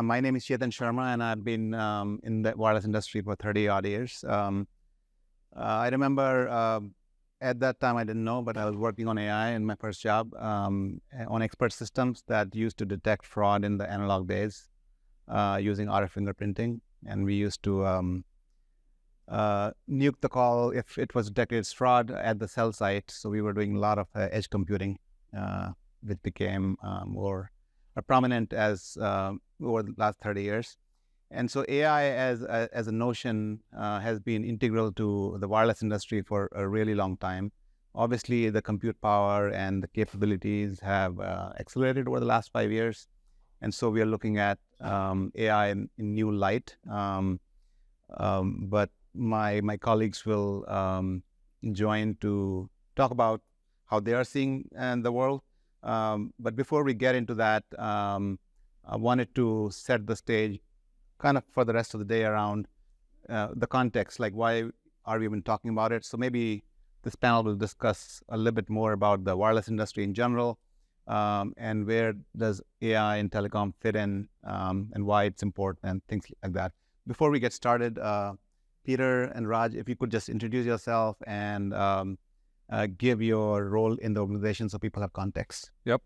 My name is Chetan Sharma, and I've been in the wireless industry for 30 odd years. I remember at that time I didn't know, but I was working on AI in my first job on expert systems that used to detect fraud in the analog days using RF fingerprinting. And we used to nuke the call if it was detected as fraud at the cell site. So we were doing a lot of edge computing, which became more prominent as over the last 30 years. And so AI as a notion has been integral to the wireless industry for a really long time. Obviously, the compute power and the capabilities have accelerated over the last 5 years. And so we are looking at AI in new light. But my colleagues will join to talk about how they are seeing the world. But before we get into that, I wanted to set the stage kind of for the rest of the day around the context, like why are we even talking about it? So maybe this panel will discuss a little bit more about the wireless industry in general, and where does AI and telecom fit in, and why it's important and things like that. Before we get started, Peter and Raj, if you could just introduce yourself and give your role in the organization so people have context. Yep.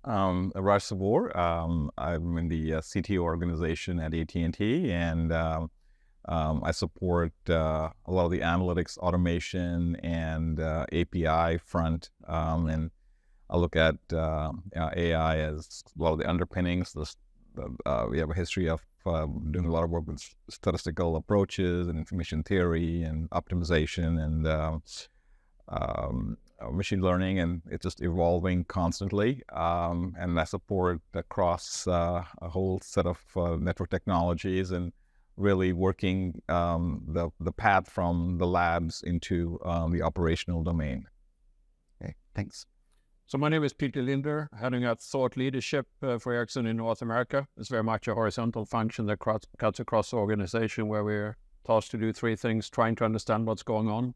Raj Sabor. I'm in the CTO organization at AT&T, and I support a lot of the analytics, automation, and API front. And I look at AI as a lot of the underpinnings. We have a history of doing a lot of work with statistical approaches and information theory and optimization and machine learning, and it's just evolving constantly. And I support across a whole set of network technologies and really working the path from the labs into the operational domain. Okay, thanks. So my name is Peter Linder, heading up thought leadership for Ericsson in North America. It's very much a horizontal function that cuts across the organization, where we're tasked to do three things: trying to understand what's going on,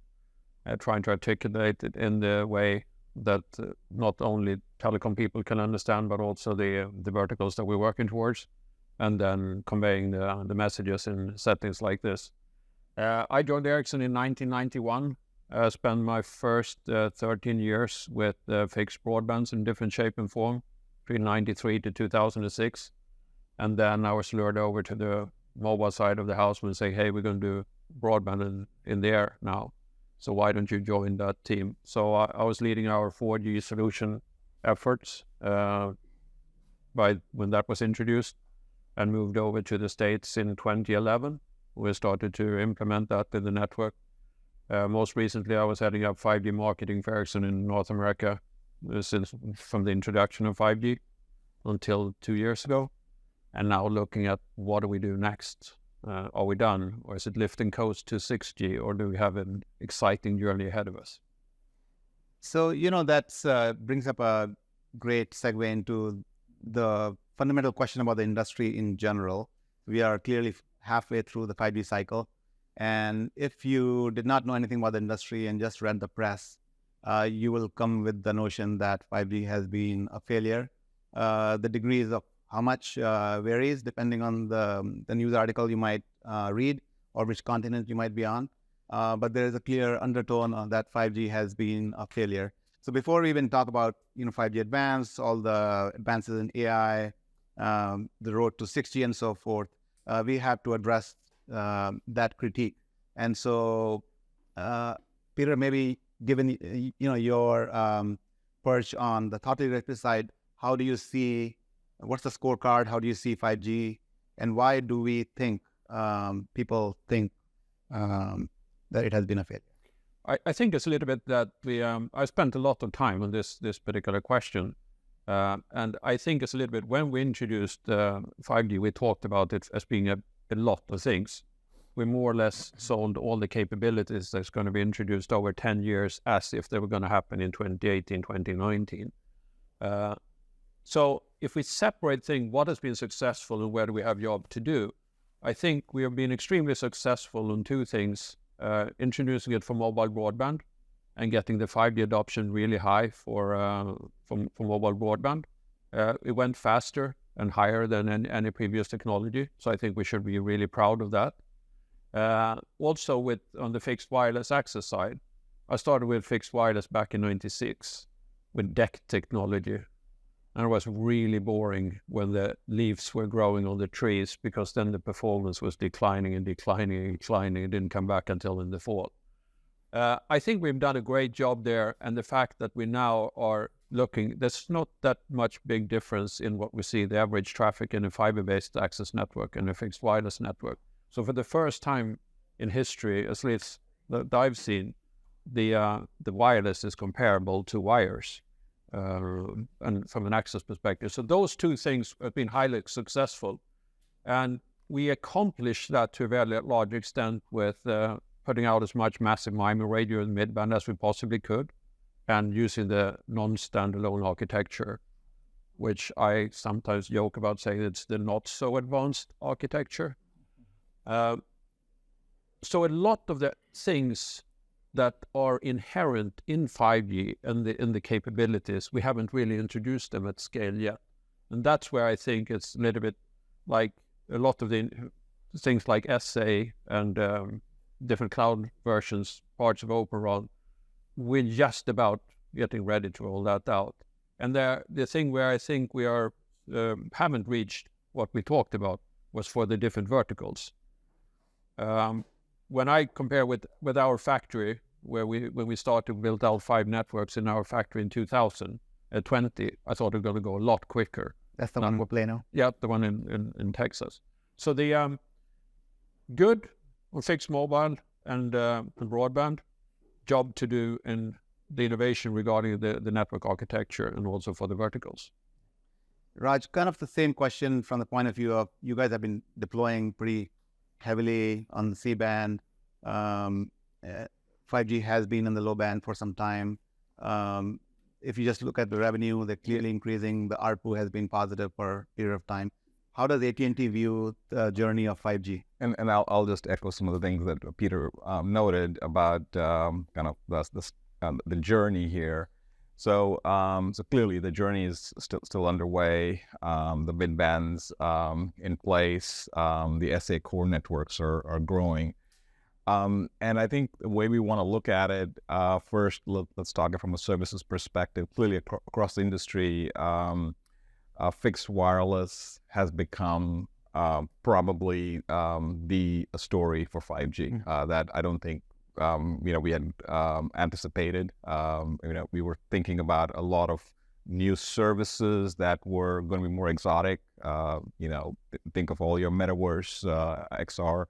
trying to articulate it in the way that not only telecom people can understand, but also the verticals that we're working towards, and then conveying the messages in settings like this. I joined Ericsson in 1991. Spent my first 13 years with fixed broadbands in different shape and form between 93 to 2006. And then I was lured over to the mobile side of the house and say, hey, we're going to do broadband in the air now. So why don't you join that team? So I was leading our 4G solution efforts when that was introduced, and moved over to the States in 2011. We started to implement that in the network. Most recently, I was heading up 5G marketing for Ericsson in North America since from the introduction of 5G until 2 years ago. And now looking at what do we do next? Are we done? Or is it lifting coast to 6G? Or do we have an exciting journey ahead of us? So, that brings up a great segue into the fundamental question about the industry in general. We are clearly halfway through the 5G cycle. And if you did not know anything about the industry and just read the press, you will come with the notion that 5G has been a failure. The degrees of how much varies depending on the news article you might read or which continent you might be on. But there is a clear undertone on that 5G has been a failure. So before we even talk about 5G advance, all the advances in AI, the road to 6G and so forth, we have to address that critique. And so, Peter, maybe given your perch on the thought leadership side, how do you see, what's the scorecard? How do you see 5G, and why do we think people think that it has been a failure? I think it's a little bit that I spent a lot of time on this particular question, and I think it's a little bit when we introduced 5G, we talked about it as being a lot of things. We more or less sold all the capabilities that's going to be introduced over 10 years as if they were going to happen in 2018, 2019. So if we separate things, what has been successful and where do we have job to do, I think we have been extremely successful on two things: introducing it for mobile broadband and getting the 5G adoption really high for mobile broadband, It went faster and higher than any previous technology. So I think we should be really proud of that. Also on the fixed wireless access side, I started with fixed wireless back in 96 with deck technology. And it was really boring when the leaves were growing on the trees, because then the performance was declining and declining and declining. It didn't come back until in the fall. I think we've done a great job there. And the fact that we now are looking, there's not that much big difference in what we see, the average traffic in a fiber-based access network and a fixed wireless network. So for the first time in history, at least that I've seen, the wireless is comparable to wires, and from an access perspective. So those two things have been highly successful. And we accomplished that to a very large extent with putting out as much massive MIMO radio in midband as we possibly could, and using the non-standalone architecture, which I sometimes joke about saying it's the not so advanced architecture. So a lot of the things that are inherent in 5G and in the capabilities, we haven't really introduced them at scale yet. And that's where I think it's a little bit like a lot of the things like SA and different cloud versions, parts of Open RAN, we're just about getting ready to roll that out. And the thing where I think we are haven't reached what we talked about was for the different verticals. When I compare with our factory, when we started to build out 5 networks in our factory in 2020, I thought it was going to go a lot quicker. That's the one in Plano? Yeah, the one in Texas. So the good on fixed mobile and broadband, job to do in the innovation regarding the network architecture and also for the verticals. Raj, kind of the same question from the point of view of you guys have been deploying pretty heavily on the C-band. 5G has been in the low band for some time. If you just look at the revenue, they're clearly increasing. The ARPU has been positive for a period of time. How does AT&T view the journey of 5G? And I'll just echo some of the things that Peter noted about kind of the journey here. So clearly the journey is still underway. The mid bands in place. The SA core networks are growing. And I think the way we want to look at it, first, let's talk it from a services perspective. Clearly across the industry, fixed wireless has become probably the story for 5G that I don't think we had anticipated. We were thinking about a lot of new services that were going to be more exotic. Think of all your metaverse, XR.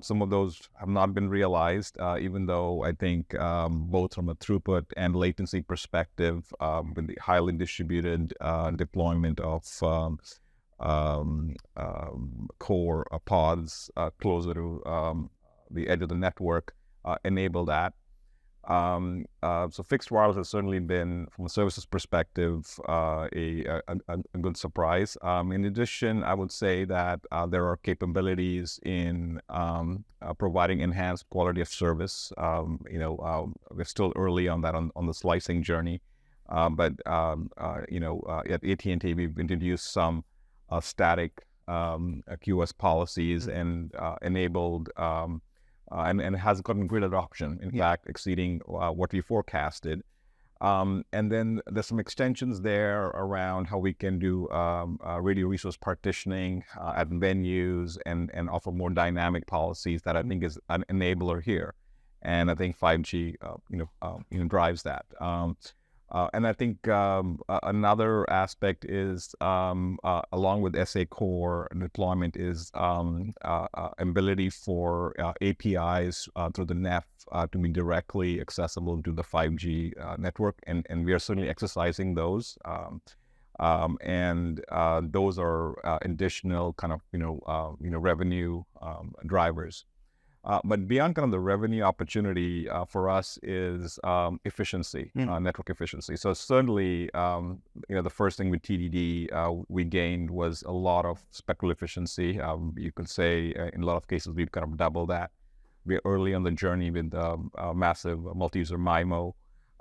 Some of those have not been realized, even though I think both from a throughput and latency perspective, with the highly distributed deployment of core pods closer to the edge of the network, enable that. So fixed wireless has certainly been, from a services perspective, a good surprise. In addition, I would say that there are capabilities in providing enhanced quality of service. We're still early on that on the slicing journey, but at AT&T we've introduced some static QoS policies and enabled. And has gotten great adoption, in fact, exceeding what we forecasted. And then there's some extensions there around how we can do radio resource partitioning at venues and offer more dynamic policies that I think is an enabler here. And I think 5G, drives that. And I think another aspect is, along with SA core deployment, is ability for APIs through the NEF to be directly accessible to the 5G network, and we are certainly exercising those. And those are additional kind of revenue drivers. But beyond kind of the revenue opportunity for us is efficiency, network efficiency. So certainly, the first thing with TDD we gained was a lot of spectral efficiency. You could say in a lot of cases we've kind of doubled that. We're early on the journey with massive multi-user MIMO.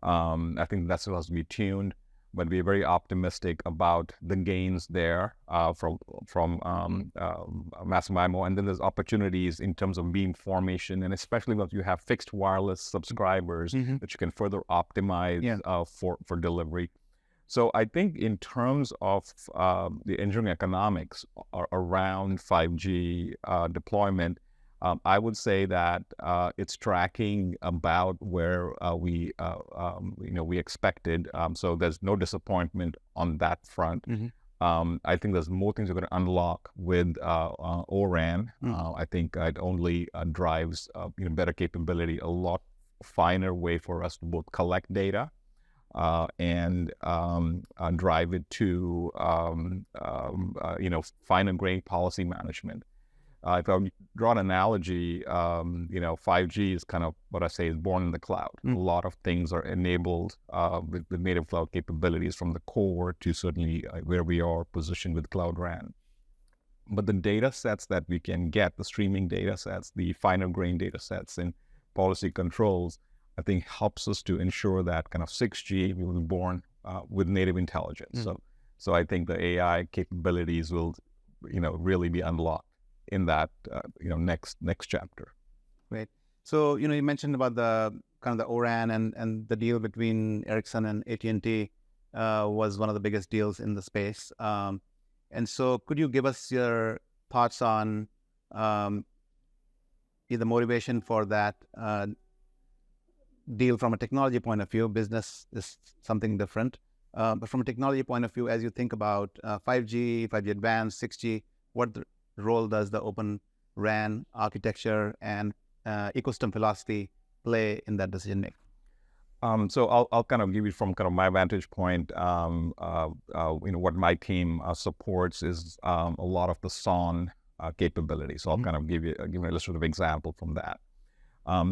I think that still has to be tuned. but we're very optimistic about the gains there from massive MIMO. And then there's opportunities in terms of beamformation, and especially when you have fixed wireless subscribers that you can further optimize for delivery. So I think in terms of the engineering economics around 5G deployment, I would say that it's tracking about where we expected. So there's no disappointment on that front. I think there's more things we're going to unlock with O-RAN. I think it only drives better capability, a lot finer way for us to both collect data and drive it to finer grained policy management. If I draw an analogy, 5G is kind of what I say is born in the cloud. A lot of things are enabled with the native cloud capabilities from the core to certainly where we are positioned with Cloud RAN. But the data sets that we can get, the streaming data sets, the finer grained data sets and policy controls, I think helps us to ensure that kind of 6G will be born with native intelligence. So I think the AI capabilities will, really be unlocked in that next chapter. Great. So you mentioned about the kind of the O-RAN and the deal between Ericsson and AT&T was one of the biggest deals in the space. And so could you give us your thoughts on the motivation for that deal from a technology point of view? Business is something different, but from a technology point of view, as you think about 5G Advanced, 6G, what role does the Open RAN architecture and ecosystem philosophy play in that decision making? So I'll kind of give you from kind of my vantage point. What my team supports is a lot of the SON capabilities. So I'll kind of give you an illustrative example from that.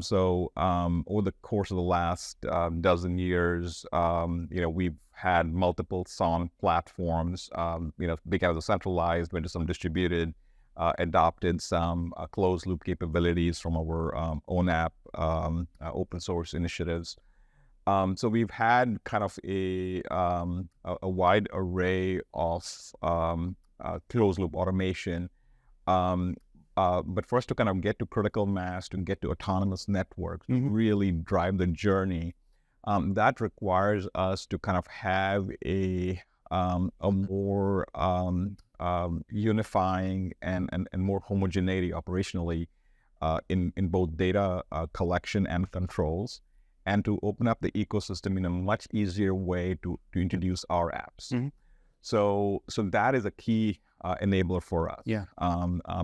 So over the course of the last dozen years, we've had multiple SON platforms. Became centralized, went to some distributed. Adopted some closed loop capabilities from our own app, open source initiatives. So we've had kind of a wide array of closed loop automation. But for us to kind of get to critical mass, to get to autonomous networks, really drive the journey, that requires us to kind of have a more unifying and more homogeneity operationally in both data collection and controls, and to open up the ecosystem in a much easier way to introduce our apps. So that is a key enabler for us.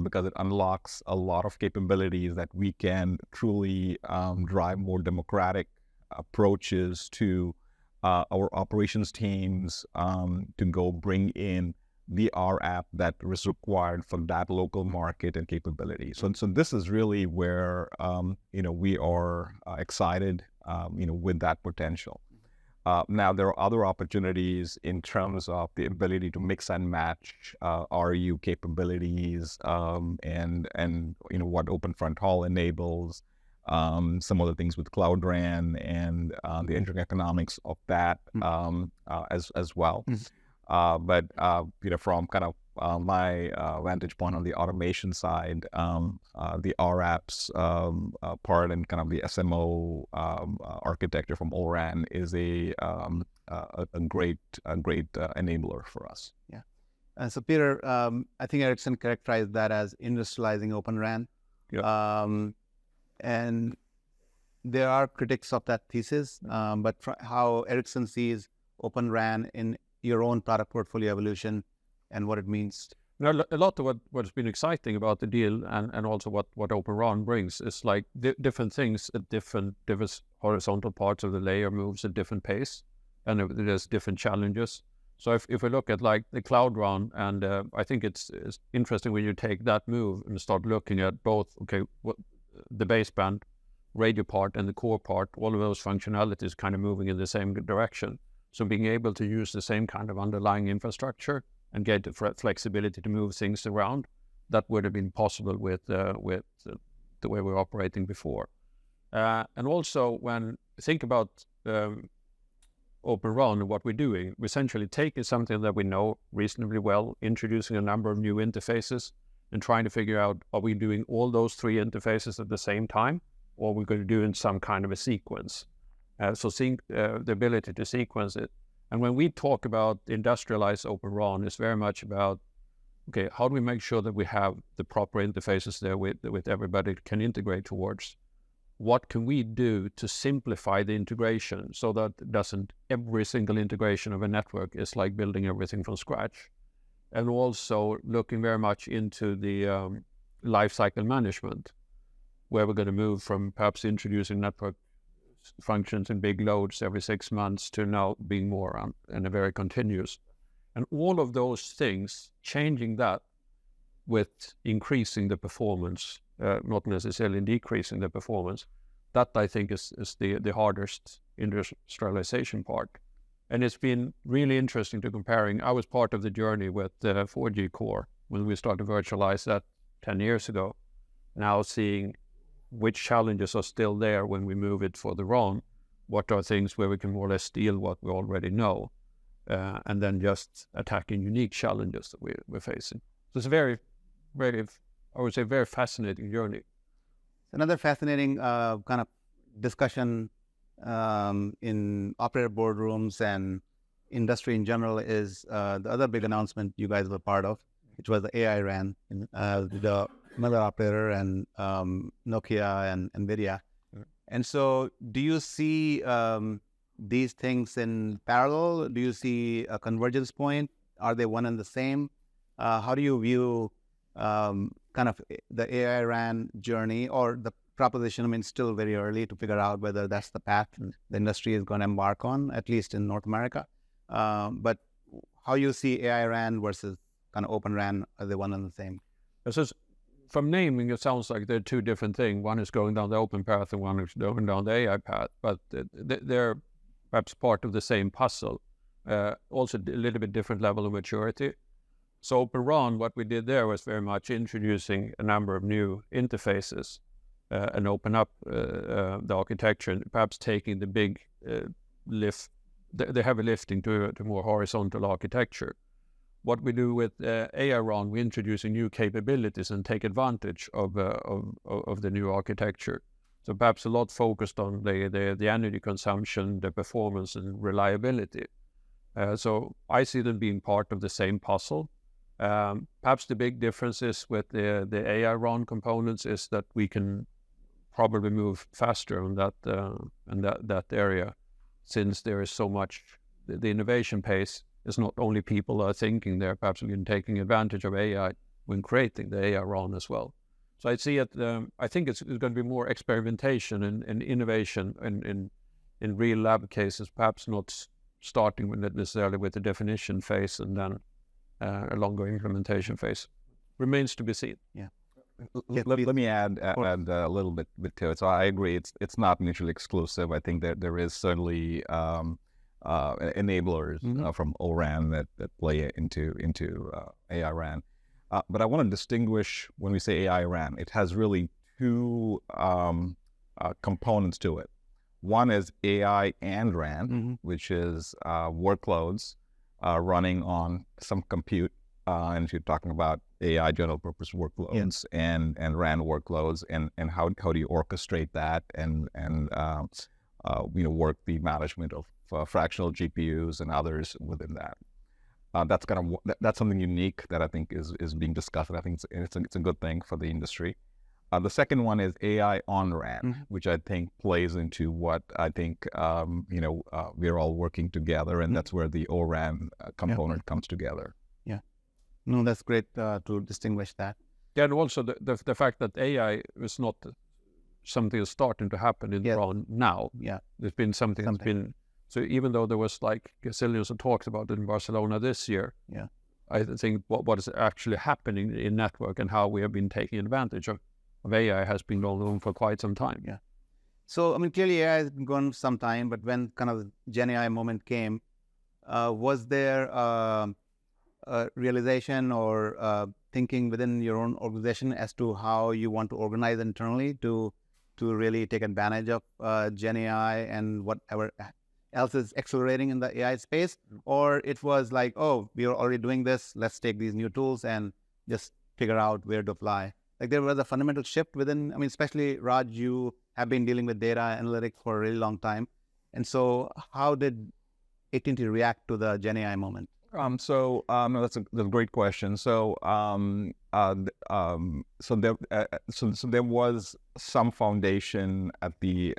Because it unlocks a lot of capabilities that we can truly drive more democratic approaches to our operations teams to go bring in the R app that is required for that local market and capability. So this is really where we are excited with that potential. Now there are other opportunities in terms of the ability to mix and match RU capabilities and what Open Front Hall enables. Some other things with Cloud RAN and the engineering economics of that as well. But from kind of my vantage point on the automation side, the RApps part and kind of the SMO architecture from O-RAN is a great enabler for us. So Peter, I think Ericsson characterized that as industrializing Open RAN. And there are critics of that thesis, but how Ericsson sees Open RAN in your own product portfolio evolution and what it means. Now, a lot of what's been exciting about the deal and also what Open RAN brings is like different things at different horizontal parts of the layer moves at different pace, and there's different challenges. So if we look at like the Cloud RAN, and I think it's interesting when you take that move and start looking at both, what the baseband radio part and the core part, all of those functionalities kind of moving in the same direction. So being able to use the same kind of underlying infrastructure and get the flexibility to move things around, that would have been possible with the way we're operating before. And also when you think about Open RAN, what we're doing, we're essentially taking something that we know reasonably well, introducing a number of new interfaces, and trying to figure out, are we doing all those 3 interfaces at the same time, or are we going to do in some kind of a sequence? So seeing the ability to sequence it. And when we talk about industrialized Open RAN, it's very much about, okay, how do we make sure that we have the proper interfaces there with everybody can integrate towards? What can we do to simplify the integration so that every single integration of a network is like building everything from scratch? And also looking very much into the lifecycle management, where we're going to move from perhaps introducing network functions in big loads every 6 months to now being more in a very continuous. And all of those things, changing that with increasing the performance, not necessarily decreasing the performance, that I think is the hardest industrialization part. And it's been really interesting to comparing. I was part of the journey with 4G core when we started to virtualize that 10 years ago. Now seeing which challenges are still there when we move it for the RAN, what are things where we can more or less steal what we already know, and then just attacking unique challenges that we're facing. So it's a very, very, I would say, very fascinating journey. Another fascinating kind of discussion in operator boardrooms and industry in general is the other big announcement you guys were part of, which was the AI RAN, the Miller operator and Nokia and NVIDIA. And so do you see these things in parallel? Do you see a convergence point? Are they one and the same? How do you view kind of the AI RAN journey or the proposition? I mean, it's still very early to figure out whether that's the path the industry is going to embark on, at least in North America. But how you see AI RAN versus kind of Open RAN, are they one and the same? From naming, it sounds like they're 2 different things. One is going down the open path and one is going down the AI path, but they're perhaps part of the same puzzle. Also a little bit different level of maturity. So Open RAN, what we did there was very much introducing a number of new interfaces and open up the architecture, and perhaps taking the big the heavy lifting to more horizontal architecture. What we do with AI RAN, we introduce new capabilities and take advantage of the new architecture. So perhaps a lot focused on the energy consumption, the performance, and reliability. So I see them being part of the same puzzle. Perhaps the big differences with the AI RAN components is that we can probably move faster on that area, since there is so much. The innovation pace is not only people are thinking, they're perhaps even taking advantage of AI when creating the AI RAN as well. So I see it. I think it's going to be more experimentation and innovation in real lab cases, perhaps not starting with necessarily with the definition phase and then a longer implementation phase. Remains to be seen. Yeah. Let me add a little bit to it. So I agree. It's not mutually exclusive. I think that there is certainly enablers from ORAN that play into AI RAN. But I want to distinguish when we say AI RAN. It has really 2 components to it. One is AI and RAN, which is workloads running on some compute. And if you're talking about AI general purpose workloads and RAN workloads, and how do you orchestrate that and work the management of fractional GPUs and others within that. That's something unique that I think is being discussed, and I think it's a good thing for the industry. The second one is AI on RAN, which I think plays into what I think we're all working together, and that's where the ORAN component comes together. Yeah, no, that's great to distinguish that. Yeah, and also the fact that AI is not something that's starting to happen in RAN now. Yeah, there's been something that's been. So even though there was like gazillions of talks about it in Barcelona this year, I think what is actually happening in network and how we have been taking advantage of AI has been going on for quite some time. Yeah. So, I mean, clearly AI has been going some time, but when kind of Gen AI moment came, was there a realization or thinking within your own organization as to how you want to organize internally to really take advantage of Gen AI and whatever else is accelerating in the AI space, or it was like, oh, we are already doing this, let's take these new tools and just figure out where to apply. Like there was a fundamental shift within, I mean, especially Raj, you have been dealing with data analytics for a really long time. And so how did AT&T react to the Gen AI moment? No, that's a great question. So there was some foundation at the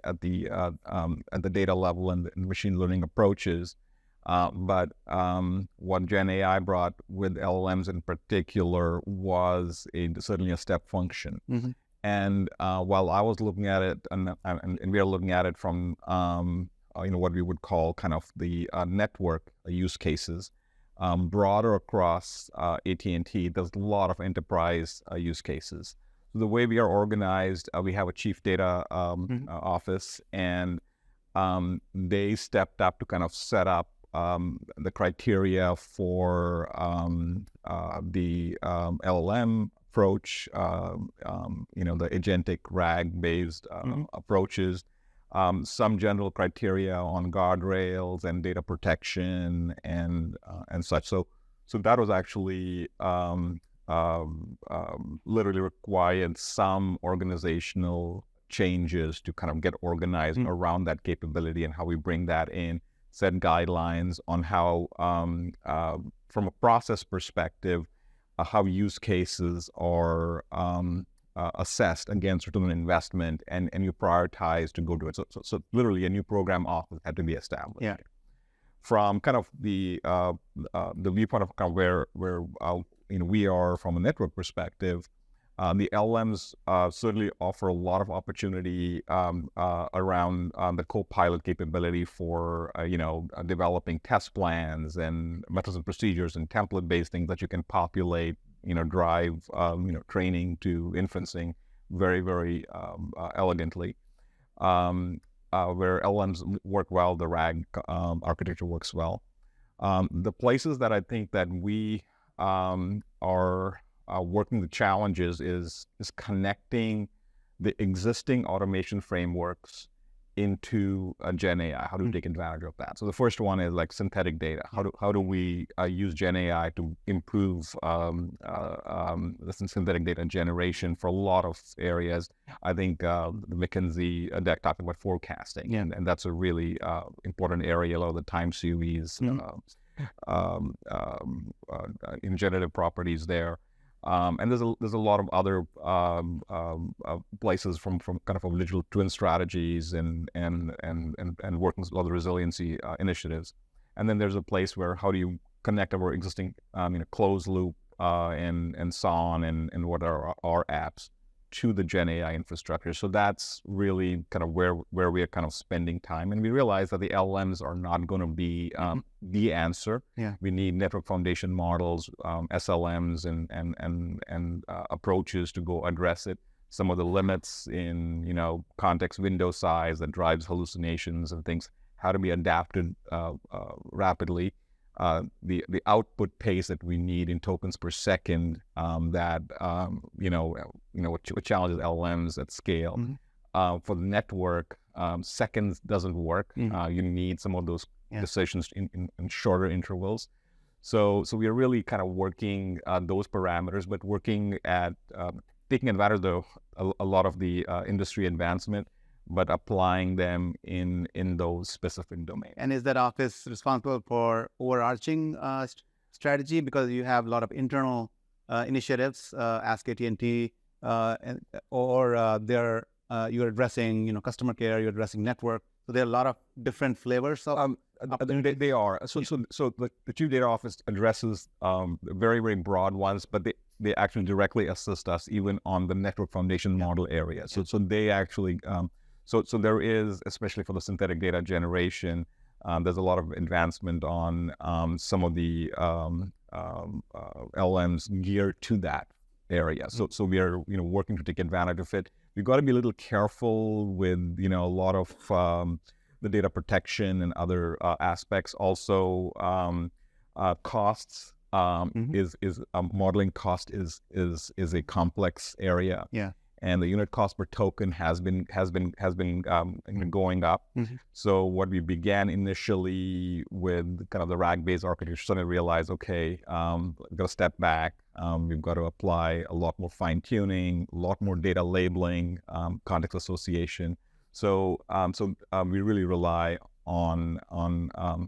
data level and the machine learning approaches, but what Gen AI brought with LLMs in particular was certainly a step function. Mm-hmm. And while I was looking at it, and we are looking at it from what we would call kind of the network use cases. Broader across AT&T, there's a lot of enterprise use cases. So the way we are organized, we have a chief data office, and they stepped up to kind of set up the criteria for the LLM approach, the agentic RAG-based approaches. Some general criteria on guardrails and data protection and such. So that was actually literally required some organizational changes to kind of get organized around that capability and how we bring that in, set guidelines on how, from a process perspective, how use cases are assessed against return on investment, and you prioritize to go to it. So literally a new program office had to be established. Yeah. From kind of the viewpoint of kind of where we are from a network perspective, the LMs certainly offer a lot of opportunity around the co-pilot capability for developing test plans and methods and procedures and template-based things that you can populate, drive training to inferencing very, very elegantly. Where LMs work well, the RAG architecture works well. The places that I think that we are working the challenges is connecting the existing automation frameworks into Gen AI. How do we take advantage of that? So the first one is like synthetic data. How do we use Gen AI to improve the synthetic data generation for a lot of areas? I think the McKinsey deck talking about forecasting, and that's a really important area. A lot of the time series in generative properties there. And there's a lot of other places from kind of digital twin strategies and working with a lot of the resiliency initiatives. And then there's a place where how do you connect our existing closed loop and so on and what are our apps to the Gen AI infrastructure. So that's really kind of where we are kind of spending time. And we realize that the LLMs are not going to be the answer. Yeah. We need network foundation models, SLMs and approaches to go address it. Some of the limits in, context window size that drives hallucinations and things, how to be adapted rapidly. The output pace that we need in tokens per second what challenges LLMs at scale. For the network, seconds doesn't work. You need some of those decisions in shorter intervals. So we are really kind of working those parameters, but working at taking advantage of a lot of the industry advancement, but applying them in those specific domains. And is that office responsible for overarching strategy, because you have a lot of internal initiatives, Ask AT&T, or you're addressing customer care, you're addressing network. So there are a lot of different flavors of they are. So the Chief Data Office addresses very, very broad ones, but they actually directly assist us even on the network foundation model area. So they actually so there is, especially for the synthetic data generation, there's a lot of advancement on some of the LMs geared to that area. So we are working to take advantage of it. We've got to be a little careful with a lot of the data protection and other aspects. Also, costs is modeling cost is a complex area. Yeah. and the unit cost per token has been going up. So what we began initially with kind of the RAG-based architecture, suddenly realized, okay, we've got to step back. We've got to apply a lot more fine-tuning, a lot more data labeling, context association. So we really rely on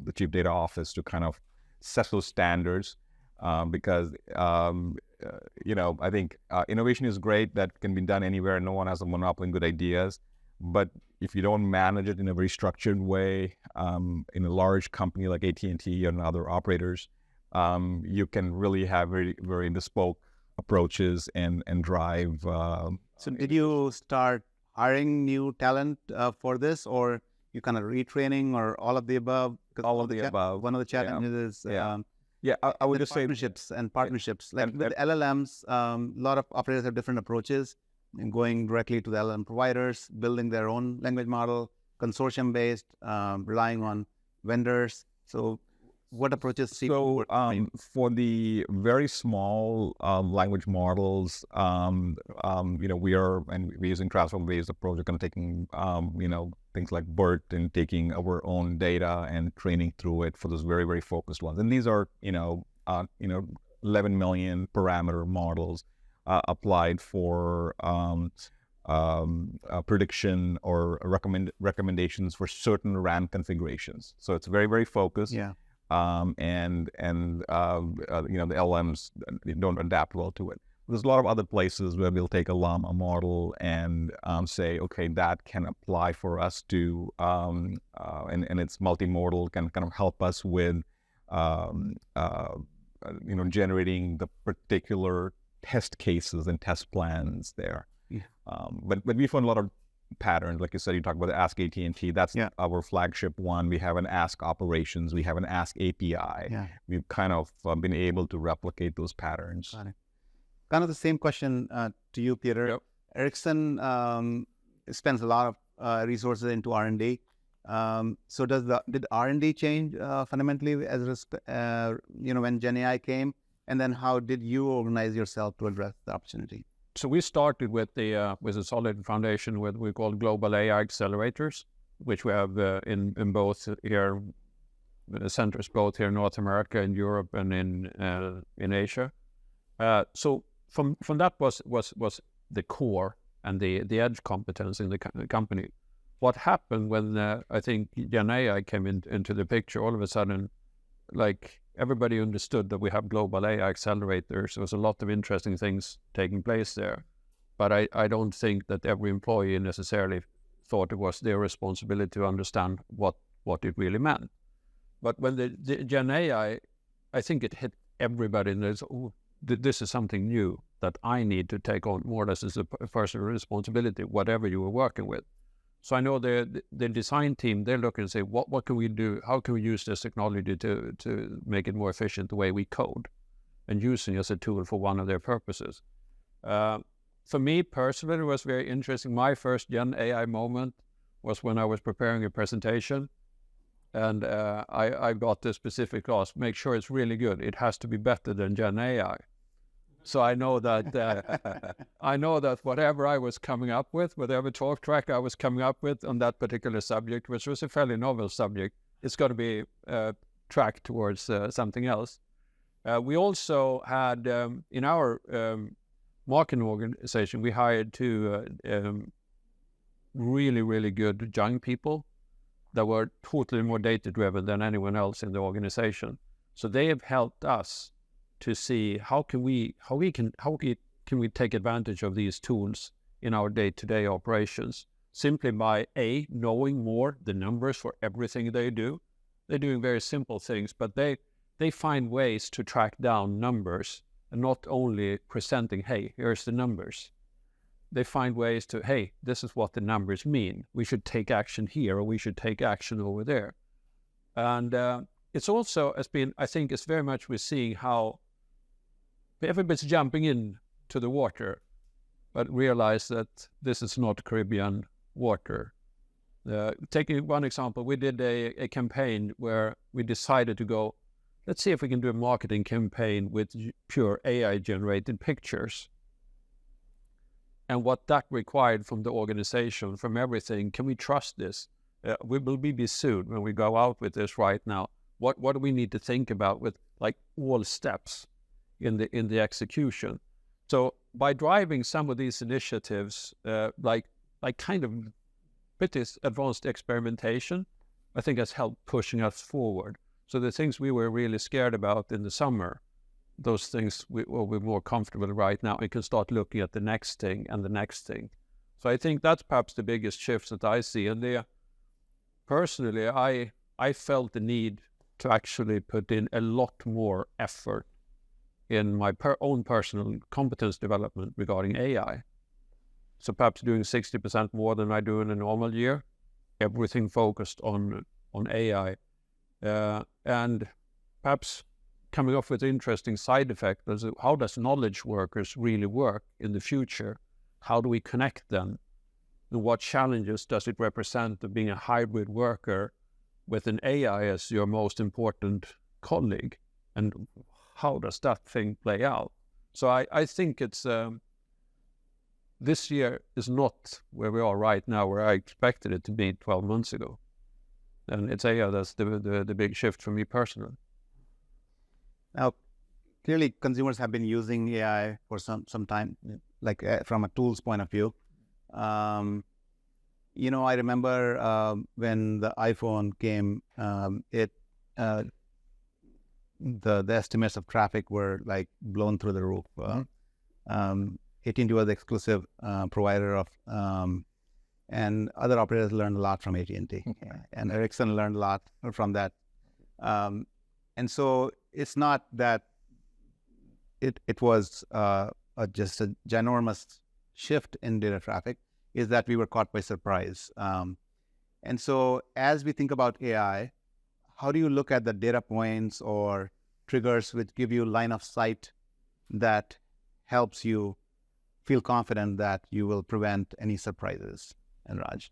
the Chief Data Office to kind of set those standards, because I think innovation is great. That can be done anywhere. No one has a monopoly on good ideas. But if you don't manage it in a very structured way, in a large company like AT&T and other operators, you can really have very, very bespoke approaches and drive. So did you start hiring new talent for this, or you kind of retraining, or all of the above? All of the above. One of the challenges is I would just say partnerships. Like with LLMs, a lot of operators have different approaches, and going directly to the LLM providers, building their own language model, consortium-based, relying on vendors. So what approaches? For the very small language models, we're using transform-based approach. We're kind of taking, things like BERT and taking our own data and training through it for those very, very focused ones. And these are, 11 million parameter models applied for prediction or recommendations for certain RAM configurations. So it's very, very focused. Yeah. The LLMs don't adapt well to it. There's a lot of other places where we'll take a llama model and say, okay, that can apply for us to, and it's multimodal, can kind of help us with, generating the particular test cases and test plans there. Yeah. But we found a lot of patterns. Like you said, you talk about the Ask AT&T. That's our flagship one. We have an Ask Operations. We have an Ask API. Yeah. We've kind of been able to replicate those patterns. Got it. Kind of the same question to you, Peter. Yep. Ericsson spends a lot of resources into R&D. So did R&D change fundamentally as when Gen AI came? And then how did you organize yourself to address the opportunity? So we started with a solid foundation with we call global AI accelerators, which we have in both here centers, both here in North America, in Europe, and in Asia. So from that was the core and the edge competence in the company. What happened when I think Gen AI came into the picture? All of a sudden, like everybody understood that we have global AI accelerators. There was a lot of interesting things taking place there, but I don't think that every employee necessarily thought it was their responsibility to understand what it really meant. But when the Gen AI, I think it hit everybody, and there's, this is something new that I need to take on more or less as a personal responsibility, whatever you were working with. So I know the design team, they're looking and say, what can we do? How can we use this technology to make it more efficient the way we code, and using it as a tool for one of their purposes. For me personally, it was very interesting. My first Gen AI moment was when I was preparing a presentation, and I got the specific task: make sure it's really good. It has to be better than Gen AI. So I know that whatever I was coming up with, whatever talk track I was coming up with on that particular subject, which was a fairly novel subject, it's got to be tracked towards something else. We also had in our marketing organization, we hired two really, really good young people that were totally more data-driven than anyone else in the organization. So they have helped us to see how can we take advantage of these tools in our day-to-day operations, simply by knowing more the numbers for everything they do. They're doing very simple things, but they find ways to track down numbers, and not only presenting, hey, here's the numbers. They find ways to, hey, this is what the numbers mean. We should take action here, or we should take action over there. And it's also I think it's very much we're seeing how everybody's jumping in to the water, but realize that this is not Caribbean water. Taking one example, we did a campaign where we decided to go, let's see if we can do a marketing campaign with pure AI-generated pictures. and what that required from the organization, from everything. Can we trust this? We will be sued when we go out with this right now. What do we need to think about with like all steps in the execution? So by driving some of these initiatives, like kind of pretty advanced experimentation, I think has helped pushing us forward. So the things we were really scared about in the summer, those things we're more comfortable right now. We can start looking at the next thing and the next thing. So I think that's perhaps the biggest shift that I see. And personally, I felt the need to actually put in a lot more effort in my own personal competence development regarding AI. So perhaps doing 60% more than I do in a normal year, everything focused on AI. And perhaps coming up with interesting side effects. How does knowledge workers really work in the future? How do we connect them? And what challenges does it represent of being a hybrid worker with an AI as your most important colleague? And how does that thing play out? So I think it's this year is not where we are right now, where I expected it to be 12 months ago. And it's AI that's the big shift for me personally. Now, clearly, consumers have been using AI for some time, like from a tools point of view. I remember when the iPhone came, the estimates of traffic were like blown through the roof. AT&T was the exclusive provider of, and other operators learned a lot from AT&T, and Ericsson learned a lot from that. And so it's not that it was just a ginormous shift in data traffic, is that we were caught by surprise. And so as we think about AI, how do you look at the data points or triggers which give you line of sight that helps you feel confident that you will prevent any surprises? And Raj?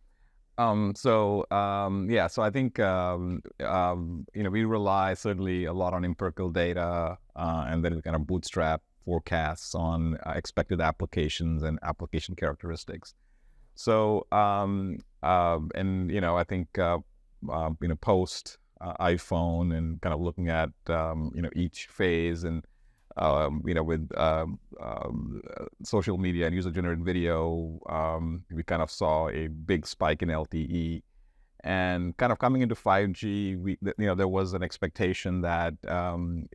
So I think, we rely certainly a lot on empirical data, and then we kind of bootstrap forecasts on expected applications and application characteristics. So, I think, post iPhone and kind of looking at, each phase and, with social media and user-generated video, we kind of saw a big spike in LTE. And kind of coming into 5G, there was an expectation that XR,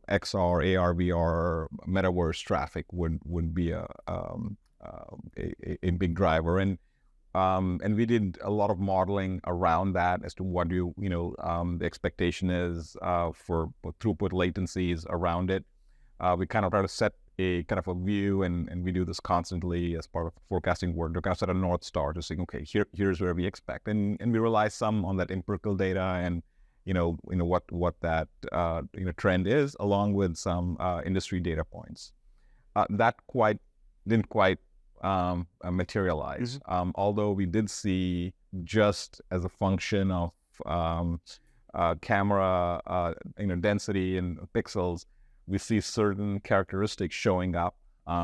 AR, VR, metaverse traffic would be a big driver. And we did a lot of modeling around that as to what the expectation is for throughput latencies around it. We kind of try to set a kind of a view, and we do this constantly as part of forecasting work to kind of set a North Star to saying, okay, here's where we expect. And we rely some on that empirical data and, what that, trend is, along with some industry data points. That didn't quite materialize. Although we did see, just as a function of camera density and pixels, we see certain characteristics showing up,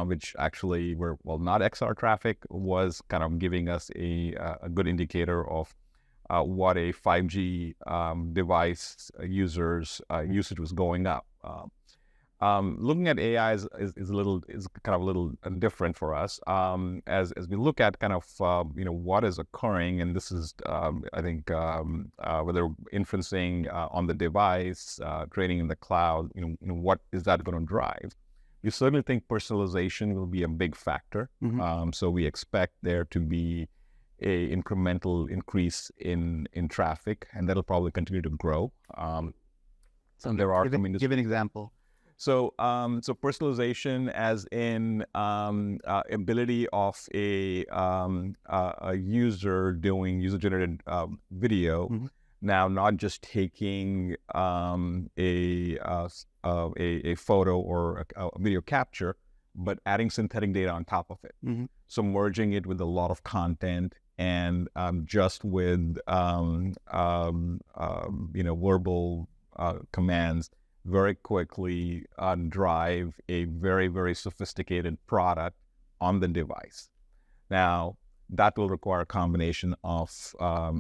which actually were, not XR traffic, was kind of giving us a good indicator of what a 5G device users usage was going up. Looking at AI is kind of a little different for us, as we look at kind of what is occurring, and this is I think whether inferencing on the device, training in the cloud, what is that going to drive? We certainly think personalization will be a big factor. So we expect there to be a incremental increase in traffic, and that'll probably continue to grow. So there are give an example. So personalization, as in ability of a user doing user-generated video, now not just taking a photo or a video capture, but adding synthetic data on top of it. So merging it with a lot of content, and just with verbal commands, very quickly drive a very, very sophisticated product on the device. Now, that will require a combination of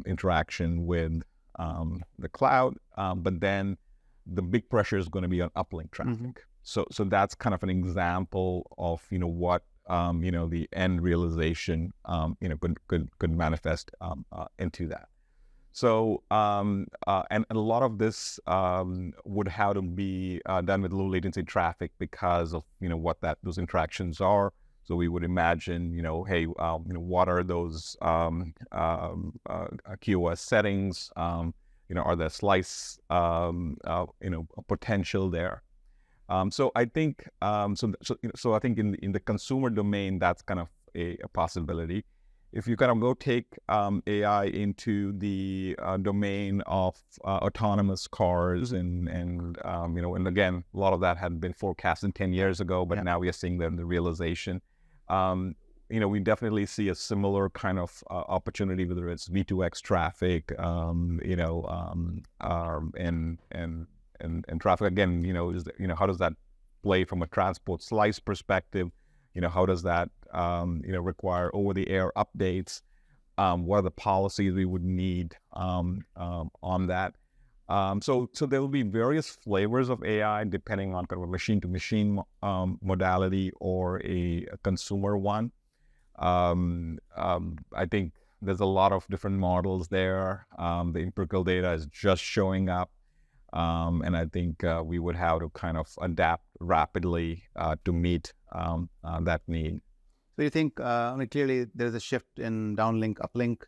interaction with the cloud, but then the big pressure is going to be on uplink traffic. So that's kind of an example of what the end realization could manifest into that. So and a lot of this would have to be done with low latency traffic because of what those interactions are. So we would imagine, hey, what are those QoS settings? Are there slice potential there? So I think so I think in the consumer domain, that's kind of a possibility. If you kind of go take AI into the domain of autonomous cars and again, a lot of that had been forecasted 10 years ago, but now we are seeing the realization. We definitely see a similar kind of opportunity, whether it's V2X traffic, and traffic. Again, how does that play from a transport slice perspective? How does that require over-the-air updates? What are the policies we would need on that? So there will be various flavors of AI depending on kind of a machine-to-machine modality or a consumer one. I think there's a lot of different models there. The empirical data is just showing up. And I think we would have to kind of adapt rapidly to meet that need. So you think, clearly there's a shift in downlink, uplink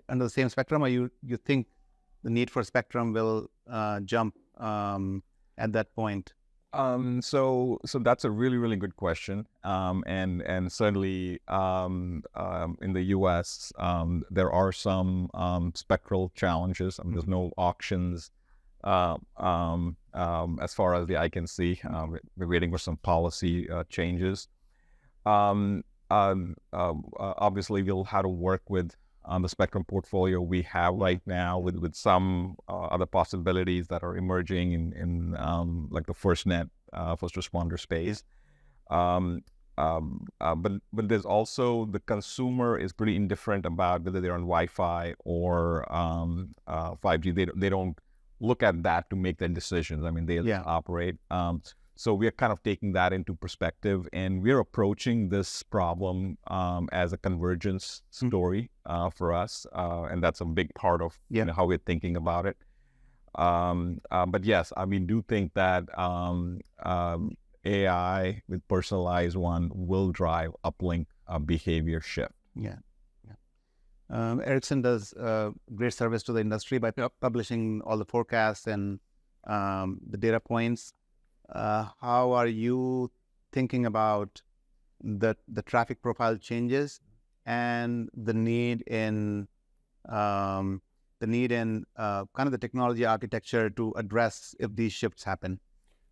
under the same spectrum, or you think the need for spectrum will jump at that point? So that's a really, really good question. And certainly in the US, there are some spectral challenges. There's no auctions as far as the eye can see. We're waiting for some policy changes. Obviously, we'll have to work with the spectrum portfolio we have right now with some other possibilities that are emerging in like the FirstNet, first responder space. But there's also the consumer is pretty indifferent about whether they're on Wi-Fi or 5G. They don't look at that to make their decisions. They operate. So we are kind of taking that into perspective, and we're approaching this problem as a convergence story for us, and that's a big part of how we're thinking about it. But yes, do think that AI with personalized one will drive uplink behavior shift. Ericsson does great service to the industry by publishing all the forecasts and the data points. How are you thinking about the traffic profile changes and the need in kind of the technology architecture to address if these shifts happen?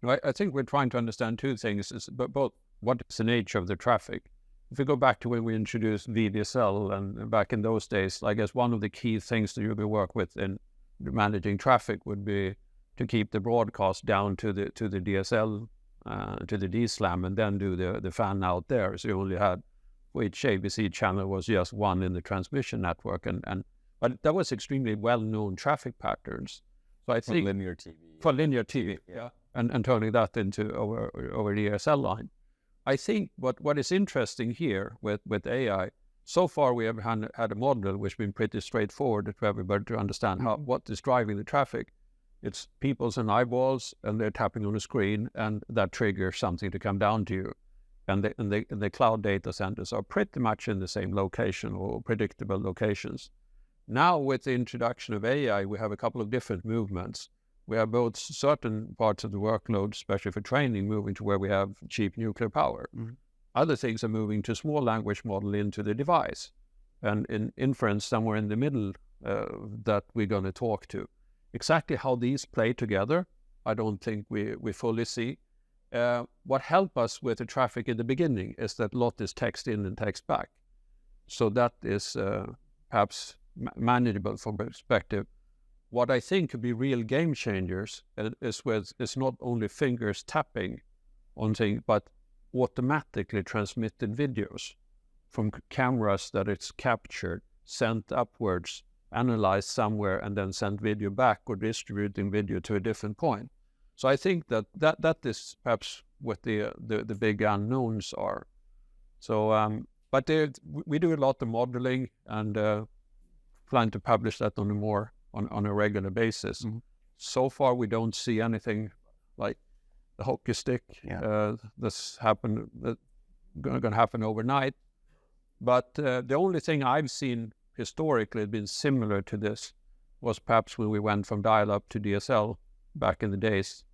I think we're trying to understand two things, both what is the nature of the traffic. If we go back to when we introduced VDSL and back in those days, I guess one of the key things that you will work with in managing traffic would be to keep the broadcast down to the DSL, to the DSLAM, and then do the fan out there. So you only had, for each ABC channel was just one in the transmission network, but that was extremely well-known traffic patterns. So I think for linear TV, and turning that into over the DSL line. I think what is interesting here with AI, so far we have had a model which has been pretty straightforward for everybody to understand what is driving the traffic. It's people's and eyeballs, and they're tapping on a screen, and that triggers something to come down to you. And the cloud data centers are pretty much in the same location or predictable locations. Now, with the introduction of AI, we have a couple of different movements. We have both certain parts of the workload, especially for training, moving to where we have cheap nuclear power. Other things are moving to small language model into the device, and in inference somewhere in the middle that we're going to talk to. Exactly how these play together, I don't think we fully see. What helped us with the traffic in the beginning is that a lot is text in and text back. So that is perhaps manageable from perspective. What I think could be real game changers is not only fingers tapping on things, but automatically transmitted videos from cameras that it's captured, sent upwards, analyzed somewhere, and then sent video back or distributing video to a different point. So I think that is perhaps what the big unknowns are. So, but we do a lot of modeling and plan to publish that on a regular basis. Mm-hmm. So far, we don't see anything like the hockey stick that's going to happen overnight. But the only thing I've seen historically been similar to this was perhaps when we went from dial-up to DSL back in the days.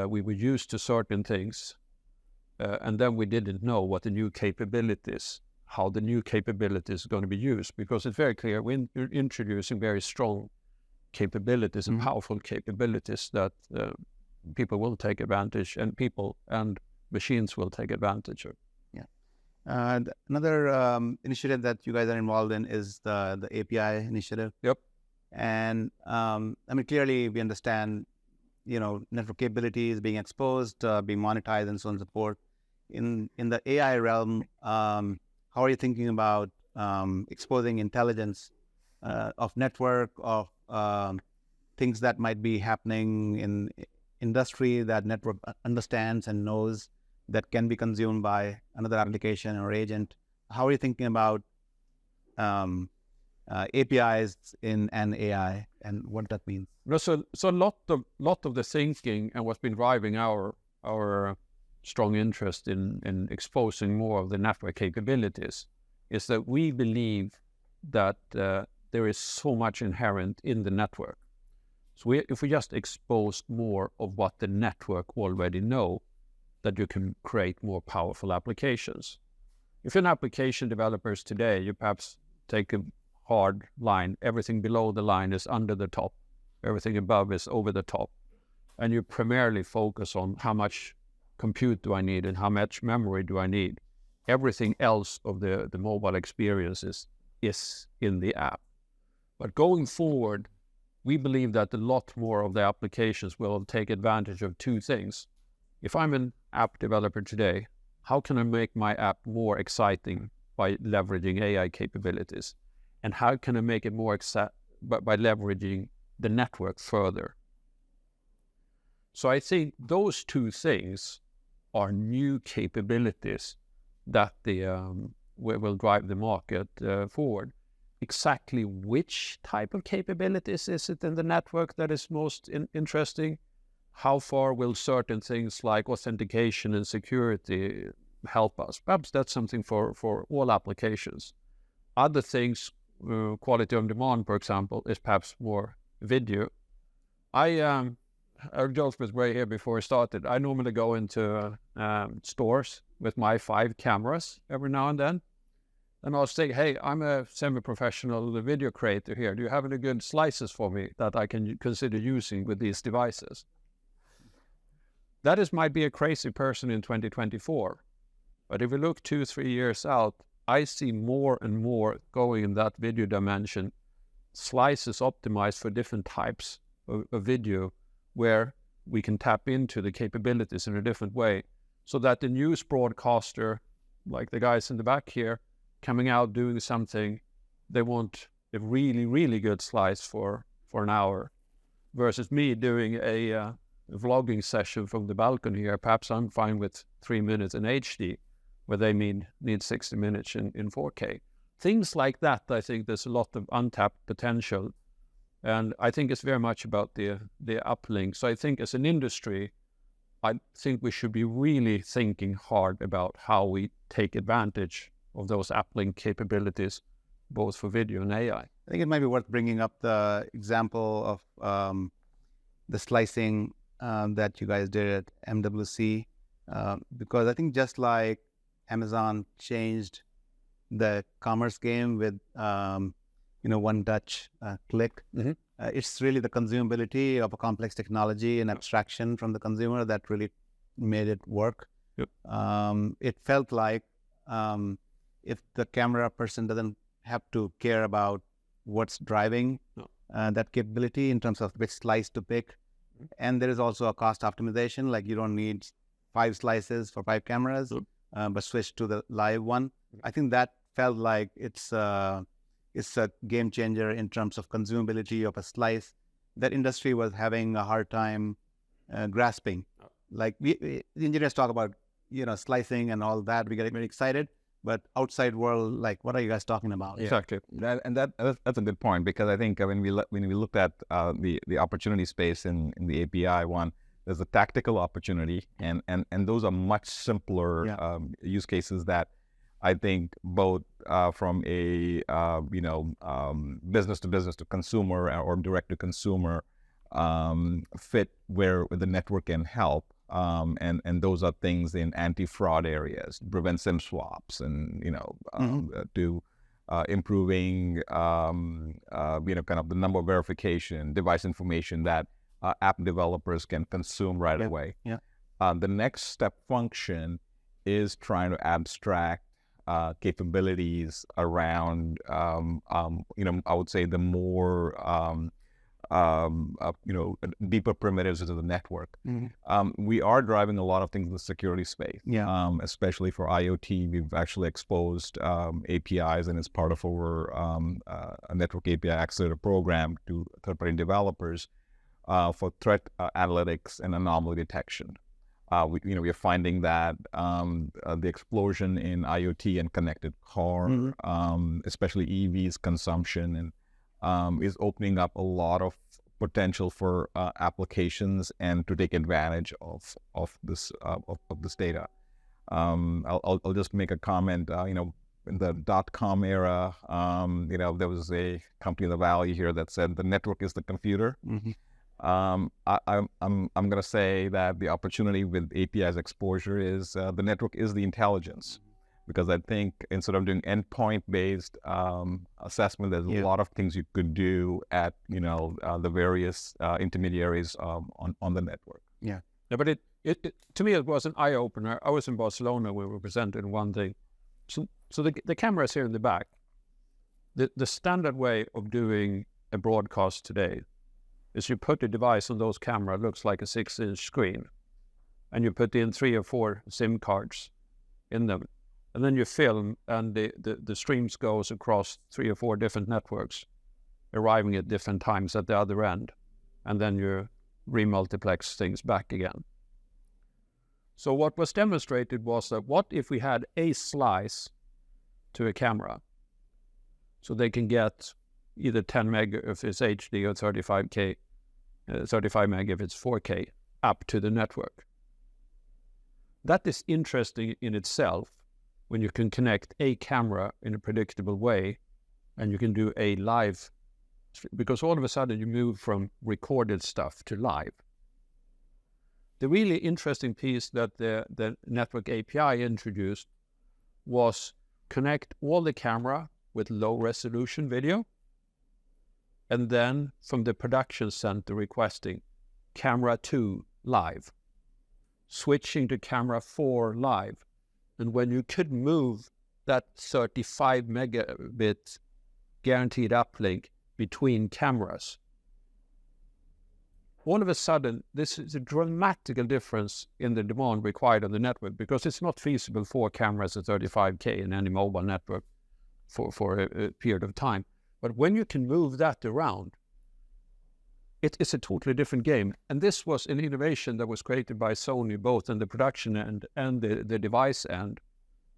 We were used to certain things, and then we didn't know what the new capabilities, how the new capabilities are going to be used, because it's very clear we're introducing very strong capabilities and powerful capabilities that people will take advantage, and people and machines will take advantage of. Another initiative that you guys are involved in is the API initiative. Yep. And I mean, clearly we understand, network capabilities being exposed, being monetized, and so on and so forth. In the AI realm, how are you thinking about exposing intelligence of network, of things that might be happening in industry that network understands and knows, that can be consumed by another application or agent? How are you thinking about APIs in an AI and what that means? So a lot of the thinking and what's been driving our strong interest in exposing more of the network capabilities is that we believe that there is so much inherent in the network. So if we just expose more of what the network already know, that you can create more powerful applications. If you're an application developers today, you perhaps take a hard line. Everything below the line is under the top. Everything above is over the top. And you primarily focus on how much compute do I need and how much memory do I need. Everything else of the mobile experiences is in the app. But going forward, we believe that a lot more of the applications will take advantage of two things. If I'm an app developer today, how can I make my app more exciting by leveraging AI capabilities? And how can I make it more exciting by leveraging the network further? So I think those two things are new capabilities that will drive the market forward. Exactly which type of capabilities is it in the network that is most interesting? How far will certain things like authentication and security help us? Perhaps that's something for all applications. Other things, quality on demand, for example, is perhaps more video. I joked with Ray here before I started. I normally go into stores with my 5 cameras every now and then. And I'll say, hey, I'm a semi-professional video creator here. Do you have any good slices for me that I can consider using with these devices? That might be a crazy person in 2024. But if we look 2-3 years out, I see more and more going in that video dimension, slices optimized for different types of video, where we can tap into the capabilities in a different way, so that the news broadcaster, like the guys in the back here, coming out doing something, they want a really, really good slice for an hour, versus me doing a vlogging session from the balcony here. Perhaps I'm fine with 3 minutes in HD, where they need 60 minutes in 4K. Things like that, I think there's a lot of untapped potential. And I think it's very much about the uplink. So I think as an industry, I think we should be really thinking hard about how we take advantage of those uplink capabilities, both for video and AI. I think it might be worth bringing up the example of the slicing that you guys did at MWC, because I think just like Amazon changed the commerce game with one touch click, it's really the consumability of a complex technology and abstraction from the consumer that really made it work. Yep. It felt like if the camera person doesn't have to care about what's driving that capability in terms of which slice to pick, and there is also a cost optimization, like you don't need 5 slices for 5 cameras, but switched to the live one. I think that felt like it's a game changer in terms of consumability of a slice that industry was having a hard time grasping. Like the engineers talk about, slicing and all that. We get very excited, but outside world, like, what are you guys talking about? Exactly. That's a good point, because I think when we looked at the opportunity space in the API one, there's a tactical opportunity, and those are much simpler use cases that I think both from a business to business to consumer or direct to consumer fit where the network can help. And those are things in anti-fraud areas, prevent SIM swaps, and to improving kind of the number verification, device information that app developers can consume right away. The next step function is trying to abstract capabilities around I would say the more deeper primitives into the network. We are driving a lot of things in the security space, especially for IoT. We've actually exposed APIs, and it's part of our network API accelerator program to third-party developers for threat analytics and anomaly detection. We are finding that the explosion in IoT and connected car, especially EVs consumption, and is opening up a lot of potential for applications and to take advantage of this data. I'll just make a comment. In the .com era, there was a company in the Valley here that said the network is the computer. I'm going to say that the opportunity with API's exposure is the network is the intelligence. Because I think instead of doing endpoint-based assessment, there's a lot of things you could do at the various intermediaries on the network. But it to me it was an eye opener. I was in Barcelona where we presented one thing. So the cameras here in the back. The standard way of doing a broadcast today is you put a device on those cameras, looks like a 6-inch screen, and you put in 3 or 4 SIM cards in them. And then you film, and the streams goes across 3 or 4 different networks, arriving at different times at the other end. And then you remultiplex things back again. So what was demonstrated was that what if we had a slice to a camera? So they can get either 10 meg if it's HD or 35 meg if it's 4K up to the network. That is interesting in itself, when you can connect a camera in a predictable way, and you can do a live, because all of a sudden you move from recorded stuff to live. The really interesting piece that the network API introduced was connect all the camera with low resolution video, and then from the production center requesting camera 2 live, switching to camera 4 live. And when you could move that 35 megabit guaranteed uplink between cameras, all of a sudden, this is a dramatic difference in the demand required on the network, because it's not feasible for cameras at 35K in any mobile network for a period of time. But when you can move that around, it's a totally different game. And this was an innovation that was created by Sony, both in the production end and the device end.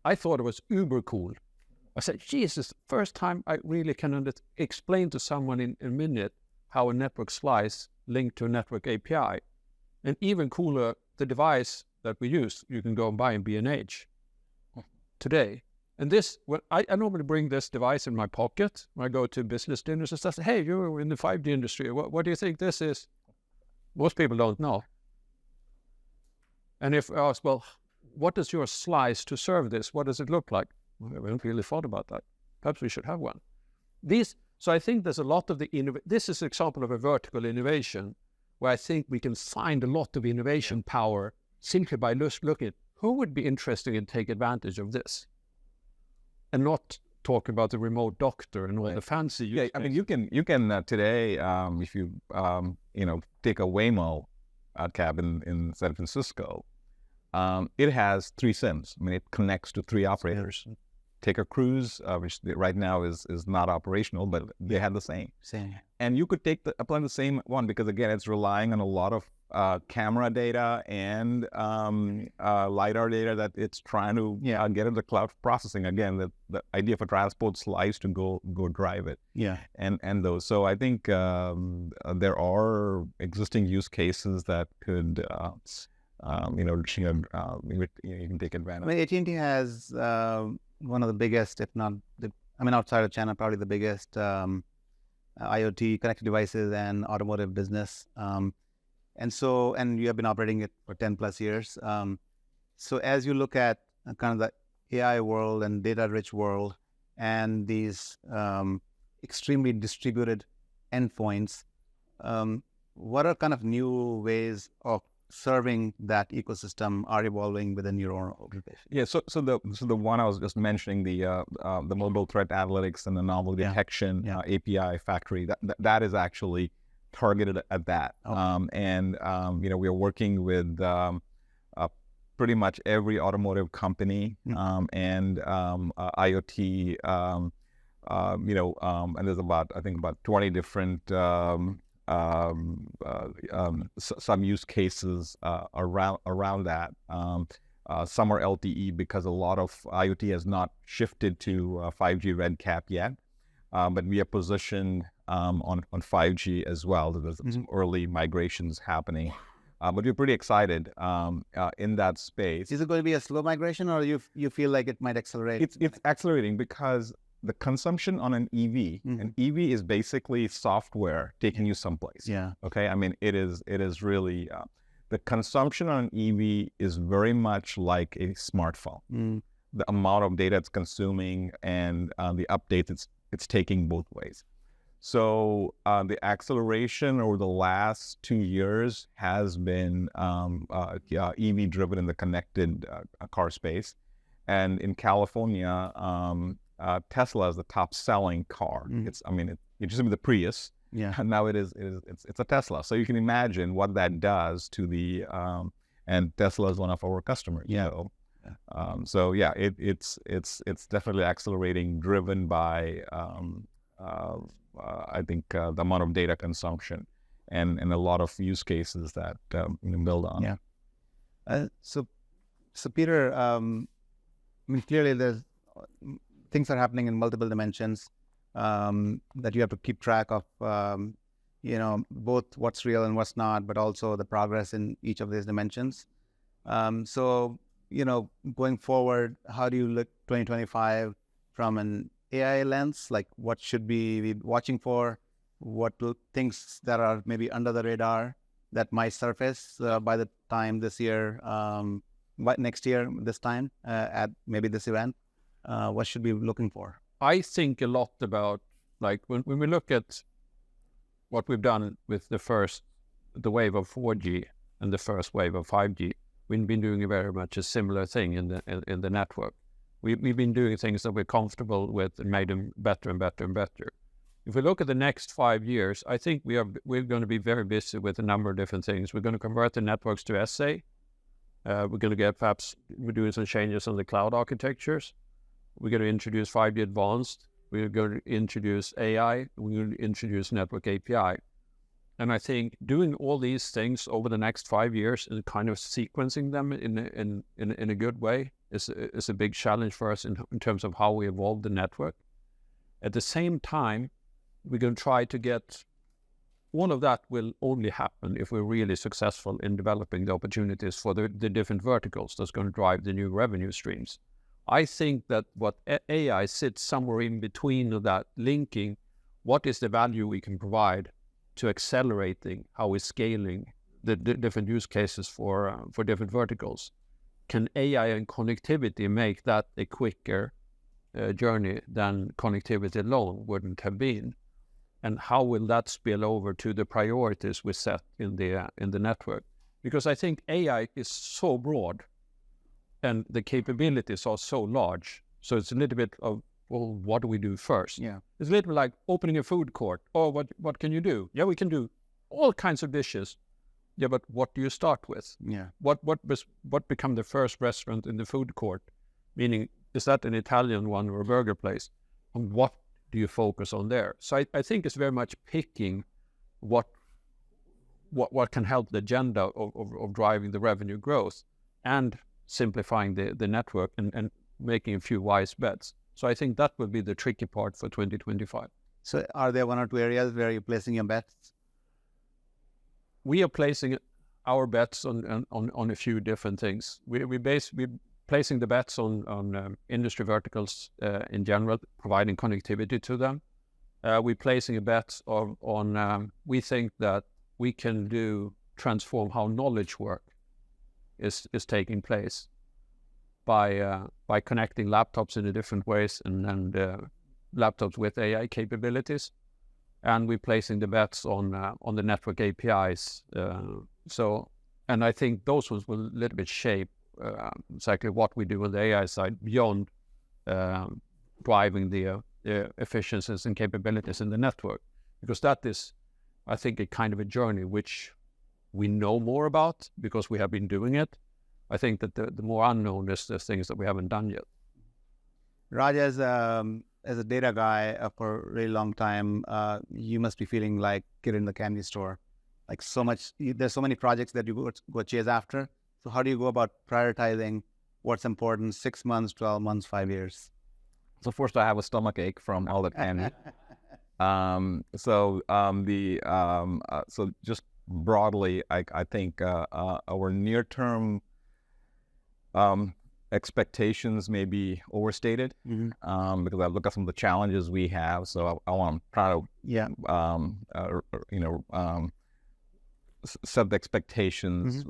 I thought it was uber cool. I said, Jesus, first time I really can explain to someone in a minute how a network slice linked to a network API. And even cooler, the device that we use, you can go and buy in B&H today. And this, when I normally bring this device in my pocket when I go to business dinners and stuff. Hey, you're in the 5G industry. What do you think this is? Most people don't know. And if I ask, well, what is your slice to serve this? What does it look like? Well, we haven't really thought about that. Perhaps we should have one. So I think there's a lot of this is an example of a vertical innovation where I think we can find a lot of innovation power simply by looking at who would be interested in take advantage of this. And not talk about the remote doctor and all the fancy. I mean, you can today, if you take a Waymo cab in San Francisco, it has 3 SIMs. I mean, it connects to 3 operators. Take a cruise, which right now is not operational, but they have the same. And you could apply the same one because, again, it's relying on a lot of camera data and LiDAR data that it's trying to get into cloud processing. Again, the idea for transport slice to go drive it. And those. So I think there are existing use cases that could, you can take advantage. I mean, AT&T has one of the biggest, if not outside of China, probably the biggest IoT connected devices and automotive business. And you have been operating it for 10 plus years. So as you look at kind of the AI world and data-rich world and these extremely distributed endpoints, what are kind of new ways of serving that ecosystem are evolving within your own organization? Yeah, so the one I was just mentioning, the mobile threat analytics and anomaly detection API factory, that is actually targeted at that. We are working with pretty much every automotive company and IoT. And there's about 20 different some use cases around that. Some are LTE because a lot of IoT has not shifted to 5G RedCap yet, but we are positioned on 5G as well. There's some early migrations happening, but we're pretty excited in that space. Is it going to be a slow migration, or you feel like it might accelerate? It's accelerating because the consumption on an EV, an EV is basically software taking you someplace. Okay. I mean, it is really, the consumption on an EV is very much like a smartphone. The amount of data it's consuming and the updates it's taking both ways. So the acceleration over the last 2 years has been EV driven in the connected car space. And in California, Tesla is the top selling car. It used to be the Prius, and now it's a Tesla. So you can imagine what that does to the and Tesla is one of our customers. It's definitely accelerating, driven by I think the amount of data consumption and a lot of use cases that build on. So Peter, clearly there's things are happening in multiple dimensions that you have to keep track of, both what's real and what's not, but also the progress in each of these dimensions. So, going forward, how do you look 2025 from an AI lens? Like, what should we be watching for? What things that are maybe under the radar that might surface by the time this year, next year, this time at maybe this event? What should we be looking for? I think a lot about, like, when we look at what we've done with the wave of 4G and the first wave of 5G, we've been doing very much a similar thing in the network. We've been doing things that we're comfortable with and made them better and better and better. If we look at the next 5 years, I think we're going to be very busy with a number of different things. We're going to convert the networks to SA. We're going to we're doing some changes on the cloud architectures. We're going to introduce 5G Advanced. We're going to introduce AI. We're going to introduce Network API. And I think doing all these things over the next 5 years and kind of sequencing them in a good way is a big challenge for us in terms of how we evolve the network. At the same time, we're going to try to get all of that will only happen if we're really successful in developing the opportunities for the different verticals that's going to drive the new revenue streams. I think that what AI sits somewhere in between of that, linking what is the value we can provide to accelerating how we're scaling the different use cases for different verticals. Can AI and connectivity make that a quicker journey than connectivity alone wouldn't have been? And how will that spill over to the priorities we set in the network? Because I think AI is so broad and the capabilities are so large. So it's a little bit of, well, what do we do first? It's a little bit like opening a food court. Oh, what can you do? Yeah, we can do all kinds of dishes. Yeah, but what do you start with? Yeah. What become the first restaurant in the food court? Meaning, is that an Italian one or a burger place? And what do you focus on there? So I think it's very much picking what can help the agenda of driving the revenue growth and simplifying the network and making a few wise bets. So I think that will be the tricky part for 2025. So are there 1 or 2 areas where you're placing your bets? We are placing our bets on a few different things. We're placing the bets on industry verticals in general, providing connectivity to them. We're placing a bet on we think that we can transform how knowledge work is taking place by connecting laptops in a different ways and laptops with AI capabilities. And we're placing the bets on the network APIs. And I think those ones will a little bit shape exactly what we do on the AI side beyond driving the efficiencies and capabilities in the network, because that is, I think, a kind of a journey which we know more about because we have been doing it. I think that the more unknown is the things that we haven't done yet. Raj, as a data guy for a really long time, you must be feeling like kid in the candy store. Like there's so many projects that you go chase after. So how do you go about prioritizing what's important 6 months, 12 months, 5 years? So first, I have a stomach ache from all the candy. So just broadly, I think our near-term expectations may be overstated because I look at some of the challenges we have. So I want to try to set the expectations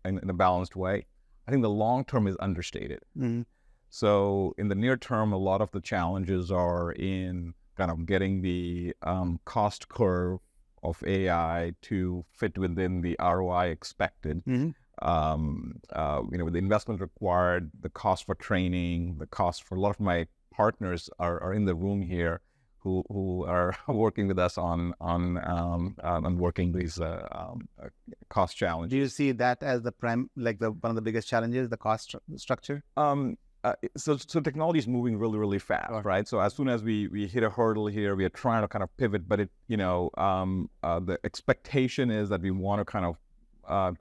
in a balanced way. I think the long term is understated. So in the near term, a lot of the challenges are in kind of getting the cost curve of AI to fit within the ROI expected. With the investment required, the cost for training, the cost for a lot of my partners are in the room here who are working with us on working these cost challenges. Do you see that as one of the biggest challenges, the cost structure? So technology is moving really, really fast, right? So as soon as we hit a hurdle here, we are trying to kind of pivot, but the expectation is that we want to kind of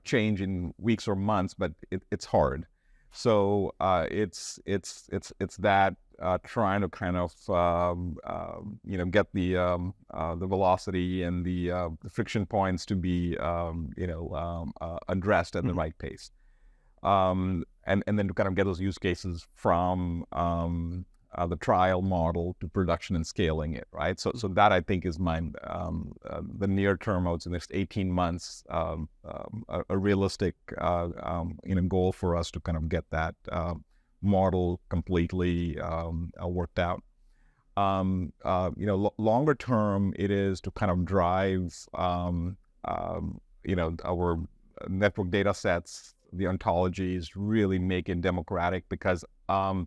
change in weeks or months, but it's hard. So it's that trying to kind of get the velocity and the friction points to be addressed at the right pace. And then to kind of get those use cases from the trial model to production and scaling it, right? So that I think is the near term, I would say next 18 months, a realistic goal for us to kind of get that model completely worked out. Longer term, it is to kind of drive our network data sets, the ontologies, really make it democratic, because all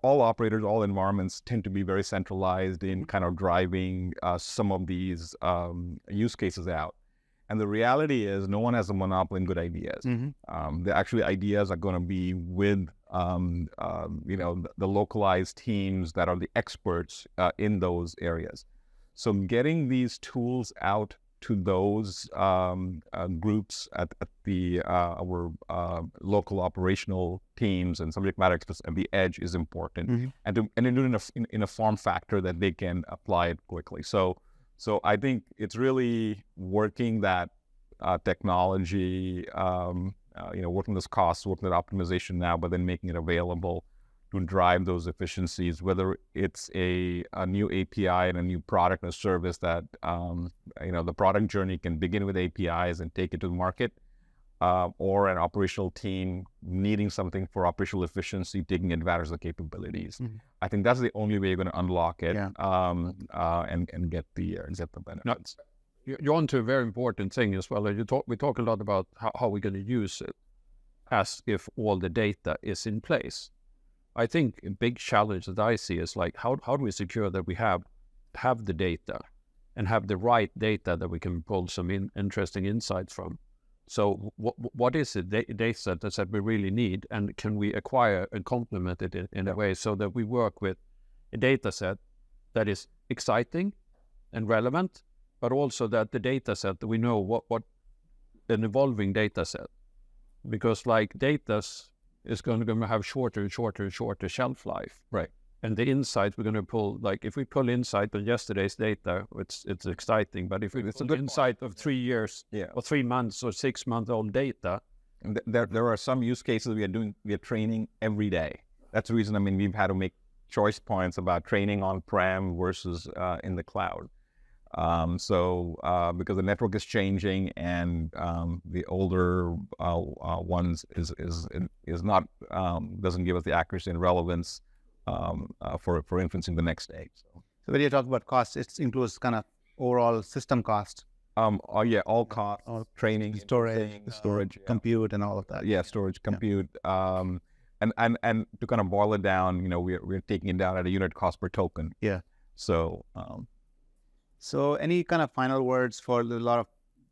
operators, all environments tend to be very centralized in kind of driving some of these use cases out. And the reality is no one has a monopoly in good ideas. The actually ideas are going to be with the localized teams that are the experts in those areas. So getting these tools out to those groups at our local operational teams and subject matter experts at the edge is important, and do it in a form factor that they can apply it quickly. So I think it's really working that technology, working those costs, working that optimization now, but then making it available to drive those efficiencies, whether it's a new API and a new product or service that, the product journey can begin with APIs and take it to the market, or an operational team needing something for operational efficiency, taking advantage of the capabilities. I think that's the only way you're going to unlock it and get the benefits. Now, you're on to a very important thing as well. We talk a lot about how we're going to use it as if all the data is in place. I think a big challenge that I see is like, how do we secure that we have the data and have the right data that we can pull some interesting insights from. So what is it data set that we really need, and can we acquire and complement it in a way so that we work with a data set that is exciting and relevant, but also that the data set that we know what an evolving data set, because like data is going to have shorter and shorter and shorter shelf life. Right. And the insight we're going to pull, like if we pull insight on yesterday's data, it's exciting. But if we pull insight of 3 years or 3 months or 6 month old data, and there are some use cases we are training every day. That's the reason. I mean, we've had to make choice points about training on-prem versus in the cloud. Because the network is changing and the older ones is not doesn't give us the accuracy and relevance for inferencing the next day. So when you talk about cost, it includes kind of overall system cost. All costs, all training, storage, compute, and all of that. Yeah, storage, compute, and to kind of boil it down, we're taking it down at a unit cost per token. Yeah. So. So any kind of final words for a lot of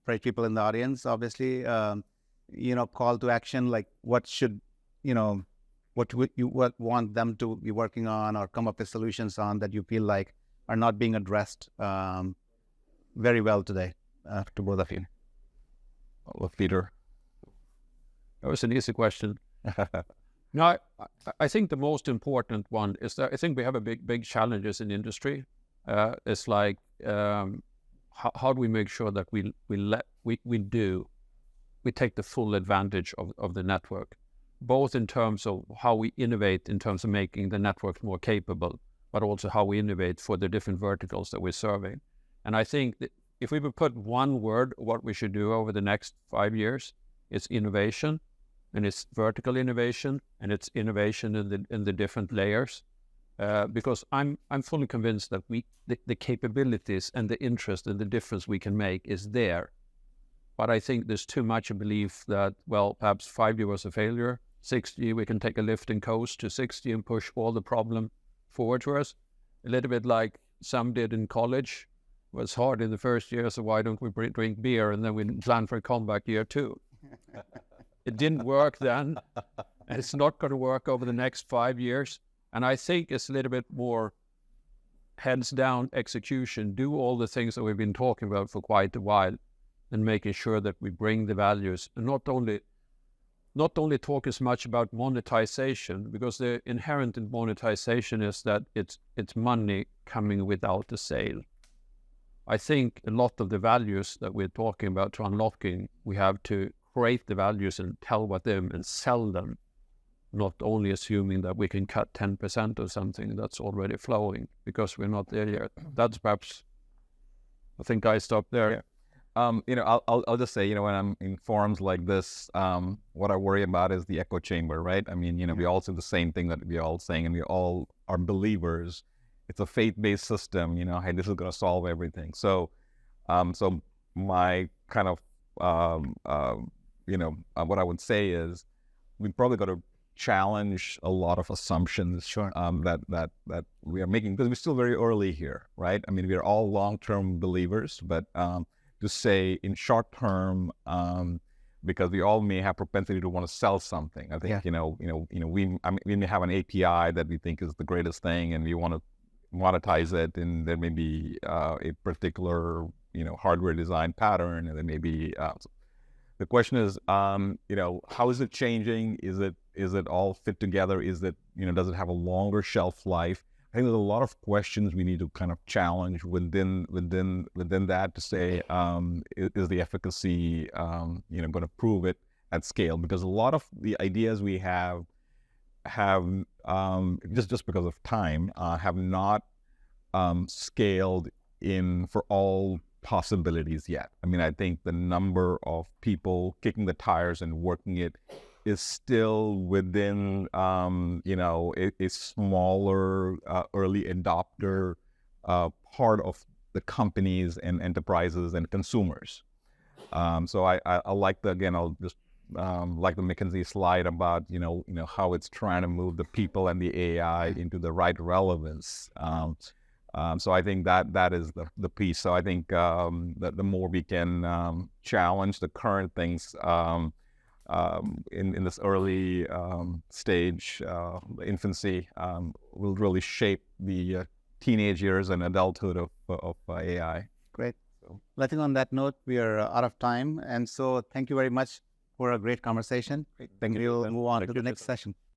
bright people in the audience? Obviously, call to action, like what should, what would you want them to be working on or come up with solutions on that you feel like are not being addressed very well today to both of you? Well, Peter. That was an easy question. No, I think the most important one is that I think we have a big challenges in the industry. It's like, how do we make sure that we take the full advantage of the network, both in terms of how we innovate in terms of making the network more capable, but also how we innovate for the different verticals that we're serving. And I think that if we would put one word, what we should do over the next 5 years, it's innovation, and it's vertical innovation, and it's innovation in the different layers. Because I'm fully convinced that the capabilities and the interest and the difference we can make is there. But I think there's too much a belief that, well, perhaps 5G was a failure, 6G, we can take a lift and coast to 6G and push all the problem forward to us. A little bit like some did in college. It was hard in the first year, so why don't we drink beer and then we plan for a comeback year 2? It didn't work then, and it's not going to work over the next 5 years. And I think it's a little bit more heads down execution, do all the things that we've been talking about for quite a while, and making sure that we bring the values, and not only talk as much about monetization, because the inherent in monetization is that it's money coming without a sale. I think a lot of the values that we're talking about to unlocking, we have to create the values and tell what them and sell them, not only assuming that we can cut 10% of something that's already flowing, because we're not there yet. That's perhaps, I think I stop there. Yeah. I'll just say, when I'm in forums like this, what I worry about is the echo chamber, right? I mean, we all say the same thing that we're all saying, and we all are believers. It's a faith-based system, hey, this is going to solve everything. So my kind of, what I would say is we probably got to challenge a lot of assumptions that we are making, because we're still very early here, right? I mean, we're all long-term believers, but to say in short term, because we all may have propensity to want to sell something. I think we may have an API that we think is the greatest thing, and we want to monetize it, and there may be a particular hardware design pattern, and there may be. The question is, how is it changing? Is it all fit together? Is it, does it have a longer shelf life? I think there's a lot of questions we need to kind of challenge within that to say, is the efficacy, going to prove it at scale? Because a lot of the ideas we have just because of time, have not scaled in for all possibilities yet. I mean, I think the number of people kicking the tires and working it is still within, a smaller early adopter part of the companies and enterprises and consumers. So I like I'll just like the McKinsey slide about, how it's trying to move the people and the AI into the right relevance. So I think that is the piece. So I think that the more we can challenge the current things in this early stage, infancy, will really shape the teenage years and adulthood of AI. Great. Well, I think on that note, we are out of time. And so thank you very much for a great conversation. Thank you. We'll move on to the next session.